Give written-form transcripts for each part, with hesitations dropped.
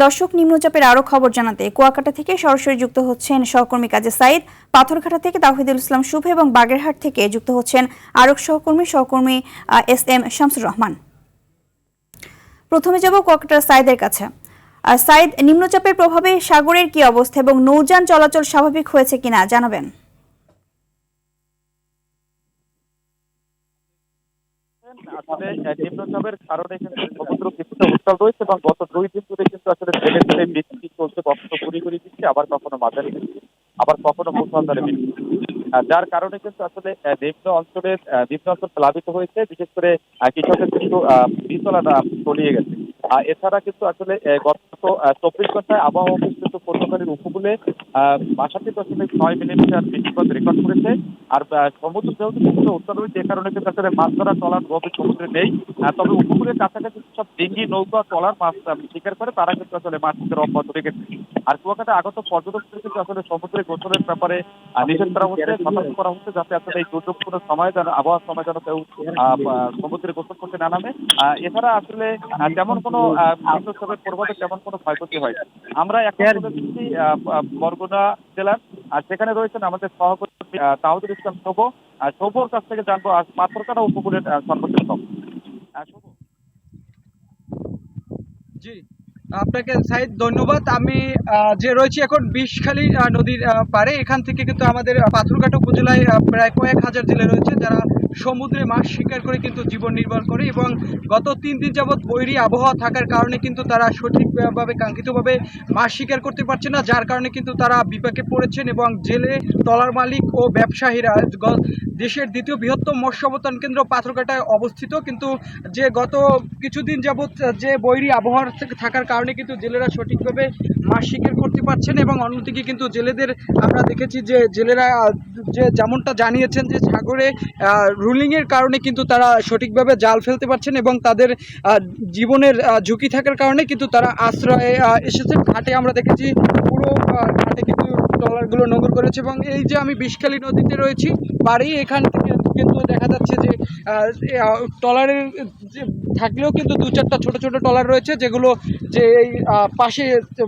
দর্শক, নিম্নচাপের আরো খবর জানাতে কুয়াকাটা থেকে সরাসরি যুক্ত হচ্ছেন সহকর্মী কাজী সাইদ, পাথরঘাটা থেকে তাওহিদুল ইসলাম শুভ এবং বাগেরহাট থেকে যুক্ত হচ্ছেন আরক সহকর্মী এস.এম. শামসুর রহমান। প্রথমে যাব কুয়াকাটার সাইদের কাছে। সাইদ, নিম্নচাপের প্রভাবে সাগরের কি অবস্থা এবং নৌযান চলাচল স্বাভাবিক হয়েছে কিনা জানাবেন। আসলে নিম্নচাপের কারণে কিন্তু সমুদ্র কিছুটা উত্তাল রয়েছে এবং গত 2 দিন ধরে কিন্তু আসলে ছেলে ছেলে বৃষ্টি চলছে, কখনো গুড়ি গুড়ি বৃষ্টি, আবার কখনো মাঝারি বৃষ্টি, আবার কখনো মুষলধারে বৃষ্টি, যার কারণে কিন্তু আসলে নিম্ন অঞ্চল প্লাবিত হয়েছে। বিশেষ করে কৃষকের কিন্তু বীজতলা তলিয়ে গেছে। এছাড়া কিন্তু আসলে গত 24 ঘন্টায় আবহাওয়া অফিস কিন্তু পটুয়াখালীর উপকূলে 62.6 মিলিমিটার বৃষ্টিপাত রেকর্ড করেছে। আর সমুদ্র যেহেতু কিছুটা উত্তাল রয়েছে, এ কারণে কিন্তু আসলে মাছ ধরা ট্রলার গভীর সমুদ্রে নেই। তবে উপকূলের কাছাকাছি সব ডিঙ্গি, নৌকা, ট্রলার মাছ শিকার করে, তারা কিন্তু আসলে মাছ শিকার অব্যাহত রেখেছে। আর কুয়াকাটা আগত পর্যটকদের কিন্তু আসলে সমুদ্রে গোসলের ব্যাপারে নিষেধ করা হচ্ছে, সতর্ক করা হচ্ছে, যাতে আসলে এই দুর্যোগপূর্ণ সময় যেন আবহাওয়ার সময় যেন কেউ সমুদ্রে গোসল করতে না নামে। এছাড়া আসলে তেমন কোনো নিম্নচাপের প্রভাবে তেমন কোনো ক্ষয়ক্ষতি হয়। আমরা এখন দেখছি বরগুনা জেলার, আর সেখানে রয়েছেন আমাদের সহকর্মী তাওহিদুল ইসলাম শুভর কাছ থেকে জানবো পাথরঘাটা উপকূলের সর্বোচ্চ খবর। শুভ। জি, আপনাকে সাইদ ধন্যবাদ। আমি যে রয়েছি এখন বিষখালী নদীর পাড়ে। এখান থেকে কিন্তু আমাদের পাথরঘাটা উপজেলায় প্রায় কয়েক হাজার জেলে রয়েছে যারা সমুদ্রে মাছ শিকার করে কিন্তু জীবন নির্বাহ করে, এবং গত 3 দিন যাবৎ বৈরী আবহাওয়া থাকার কারণে কিন্তু তারা সঠিকভাবে কাঙ্ক্ষিতভাবে মাছ শিকার করতে পারছে না, যার কারণে কিন্তু তারা বিপাকে পড়েছেন। এবং জেলে, ট্রলার মালিক ও ব্যবসায়ীরা দেশের দ্বিতীয় বৃহত্তম মৎস্য অবস্থান কেন্দ্র পাথরঘাটায় অবস্থিত, কিন্তু যে গত কিছুদিন যাবৎ যে বৈরী আবহাওয়ার থাকার কারণে কিন্তু জেলেরা সঠিকভাবে মাছ শিকার করতে পারছেন। এবং অন্যদিকে কিন্তু জেলেদের আমরা দেখেছি যে জেলেরা যে যেমনটা জানিয়েছেন যে সাগরে রুলিংয়ের কারণে কিন্তু তারা সঠিকভাবে জাল ফেলতে পারছেন, এবং তাদের জীবনের ঝুঁকি থাকার কারণে কিন্তু তারা আশ্রয়ে এসেছেন। ঘাটে আমরা দেখেছি পুরো ঘাটে কিন্তু ট্রলারগুলো নোঙর করেছে। এবং এই যে আমি বিষখালী নদীতে রয়েছি বাড়ি, এখান থেকে কিন্তু দেখা যাচ্ছে যে ট্রলারের থাকলেও কিন্তু 2-4টা ছোট ছোট ট্রলার রয়েছে যেগুলো যে এই পাশে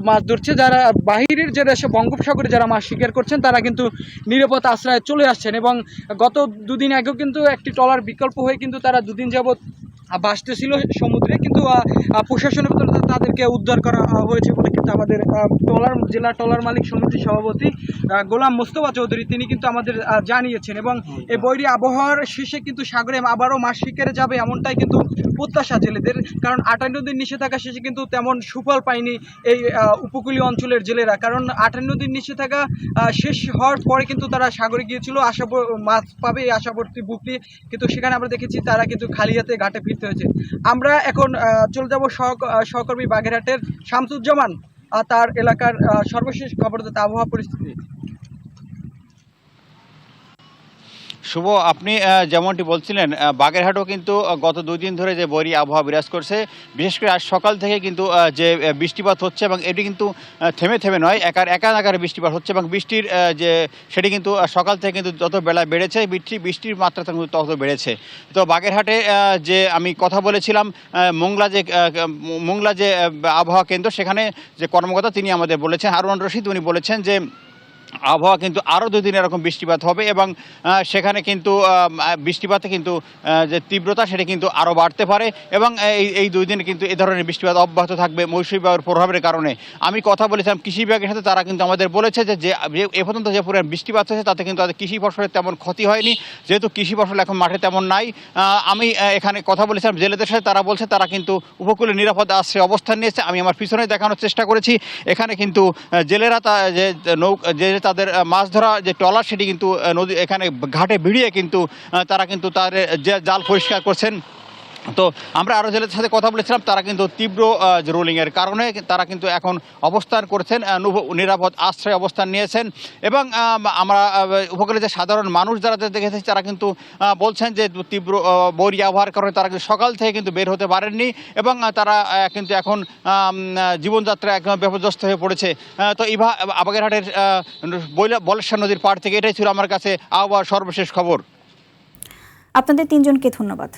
মাছ ধরছে। যারা বাহিরের যে দেশে বঙ্গোপসাগরে যারা মাছ শিকার করছেন তারা কিন্তু নিরাপদ আশ্রয়ে চলে আসছেন। এবং গত 2 দিন আগেও কিন্তু একটি ট্রলার বিকল্প হয়ে কিন্তু তারা 2 দিন যাবৎ ভাসতেছিল সমুদ্রে, কিন্তু প্রশাসনের ভিতরে তাদেরকে উদ্ধার করা হয়েছে বলে কিন্তু আমাদের জেলা ট্রলার মালিক সমিতির সভাপতি গোলাম মোস্তফা চৌধুরী তিনি কিন্তু আমাদের জানিয়েছেন। এবং এই বৈরী আবহাওয়ার শেষে কিন্তু সাগরে আবারও মাছ শিকারে যাবে এমনটাই কিন্তু প্রত্যাশা জেলেদের, কারণ 58 দিন নিষেধাজ্ঞা শেষে কিন্তু তেমন সুফল পায়নি এই উপকূলীয় অঞ্চলের জেলেরা। কারণ 58 দিন নিষেধাজ্ঞা শেষ হওয়ার পরে কিন্তু তারা সাগরে গিয়েছিল মাছ পাবে এই আশাবর্তী বুক নিয়ে, কিন্তু সেখানে আমরা দেখেছি তারা কিন্তু খালি হাতে ঘাটে ফিরতে হয়েছে। আমরা এখন চলে যাব সহকর্মী বাগেরহাটের শামসুজ্জামান তার এলাকার সর্বশেষ খবর আবহাওয়া পরিস্থিতি। শুভ, আপনি যেমনটি বলছিলেন, বাগেরহাটও কিন্তু গত 2 দিন ধরে যে বৈরী আবহাওয়া বিরাজ করছে, বিশেষ করে আজ সকাল থেকে কিন্তু যে বৃষ্টিপাত হচ্ছে, এবং এটি কিন্তু থেমে থেমে নয়, একাধারে বৃষ্টিপাত হচ্ছে, এবং বৃষ্টির যে সেটি কিন্তু সকাল থেকে কিন্তু যত বেলা বেড়েছে বৃষ্টির মাত্রা কিন্তু তত বেড়েছে। তো বাগেরহাটে যে আমি কথা বলেছিলাম মোংলা যে আবহাওয়া কেন্দ্র, সেখানে যে কর্মকর্তা তিনি আমাদের বলেছেন, হারুন রশিদ, উনি বলেছেন যে আবহাওয়া কিন্তু আরও 2 দিন এরকম বৃষ্টিপাত হবে, এবং সেখানে কিন্তু বৃষ্টিপাতে কিন্তু যে তীব্রতা সেটা কিন্তু আরও বাড়তে পারে, এবং এই 2 দিনে কিন্তু এ ধরনের বৃষ্টিপাত অব্যাহত থাকবে মৌসুমী বায়ুর প্রভাবের কারণে। আমি কথা বলেছিলাম কৃষি বিভাগের সাথে, তারা কিন্তু আমাদের বলেছে যে এ পর্যন্ত যে পরিমাণ বৃষ্টিপাত হয়েছে তাতে কিন্তু তাদের কৃষি ফসলের তেমন ক্ষতি হয়নি, যেহেতু কৃষি ফসল এখন মাঠে তেমন নাই। আমি এখানে কথা বলেছিলাম জেলেদের সাথে, তারা বলছে তারা কিন্তু উপকূলে নিরাপদ আশ্রয়ে অবস্থান নিয়েছে। আমি আমার পিছনে দেখানোর চেষ্টা করেছি, এখানে কিন্তু জেলেরা তাদের মাছ ধরা যে ট্রলার সেটি কিন্তু নদী এখানে ঘাটে ভিড়িয়ে কিন্তু তারা কিন্তু তার যে জাল পরিষ্কার করছেন। তো আমরা আরও জেলেদের সাথে কথা বলেছিলাম, তারা কিন্তু তীব্র রোলিংয়ের কারণে তারা কিন্তু এখন অবস্থান করছেন, নিরাপদ আশ্রয়ে অবস্থান নিয়েছেন। এবং আমরা উপকূলে যে সাধারণ মানুষ যারা দেখেছি তারা কিন্তু বলছেন যে তীব্র বৈরী আবহাওয়ার কারণে তারা কিন্তু সকাল থেকে কিন্তু বের হতে পারেননি, এবং তারা কিন্তু এখন জীবনযাত্রা একদম বিপর্যস্ত হয়ে পড়েছে। তো বাগেরহাটের বলেশ্বর নদীর পাড় থেকে এটাই ছিল আমার কাছে আবহাওয়ার সর্বশেষ খবর। আপনাদের 3 জনকে ধন্যবাদ।